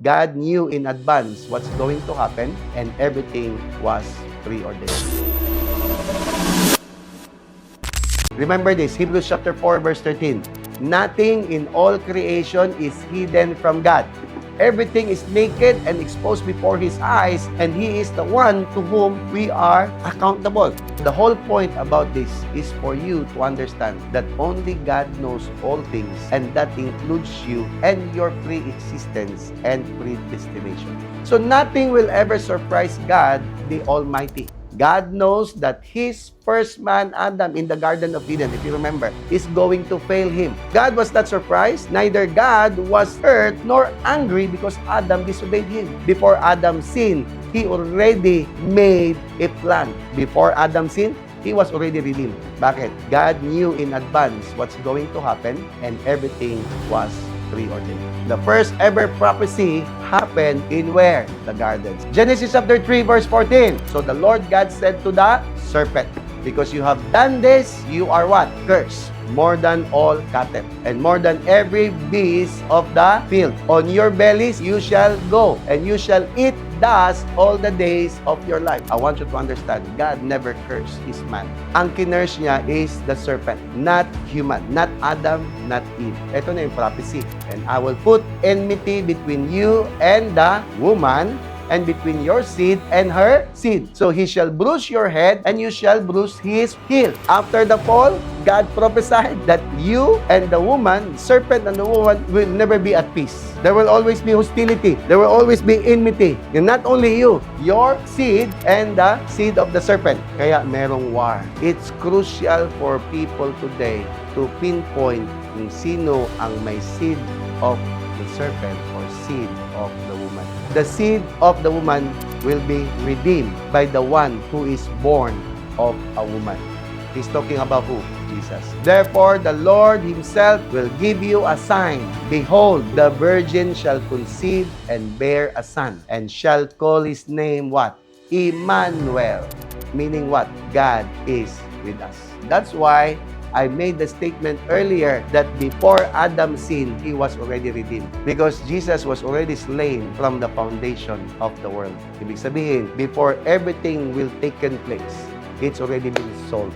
God knew in advance what's going to happen, and everything was preordained. Remember this, Hebrews chapter 4, verse 13. Nothing in all creation is hidden from God. Everything is naked and exposed before His eyes, and He is the one to whom we are accountable. The whole point about this is for you to understand that only God knows all things, and that includes you and your pre-existence and predestination. So nothing will ever surprise God, the Almighty. God knows that His first man, Adam, in the Garden of Eden, if you remember, is going to fail Him. God was not surprised. Neither God was hurt nor angry because Adam disobeyed Him. Before Adam sinned, He already made a plan. Before Adam sinned, he was already redeemed. Bakit? God knew in advance what's going to happen, and everything was preordained. The first ever prophecy happened in where? The gardens. Genesis chapter 3 verse 14. So the Lord God said to the serpent, because you have done this, you are what? Cursed. More than all cattle, and more than every beast of the field. On your bellies you shall go, and you shall eat dust all the days of your life. I want you to understand, God never cursed His man. Ang kinurse niya is the serpent, not human, not Adam, not Eve. Ito na yung prophecy. And I will put enmity between you and the woman, and between your seed and her seed. So he shall bruise your head, and you shall bruise his heel. After the fall, God prophesied that you and the woman, serpent and the woman, will never be at peace. There will always be hostility. There will always be enmity. And not only you, your seed and the seed of the serpent. Kaya merong war. It's crucial for people today to pinpoint kung sino ang may seed of the serpent or seed of the woman. The seed of the woman will be redeemed by the one who is born of a woman. He's talking about who? Jesus. Therefore, the Lord Himself will give you a sign. Behold, the virgin shall conceive and bear a son, and shall call his name what? Emmanuel. Meaning what? God is with us. That's why I made the statement earlier that before Adam sinned, he was already redeemed. Because Jesus was already slain from the foundation of the world. Ibig sabihin, before everything will take place, it's already been solved.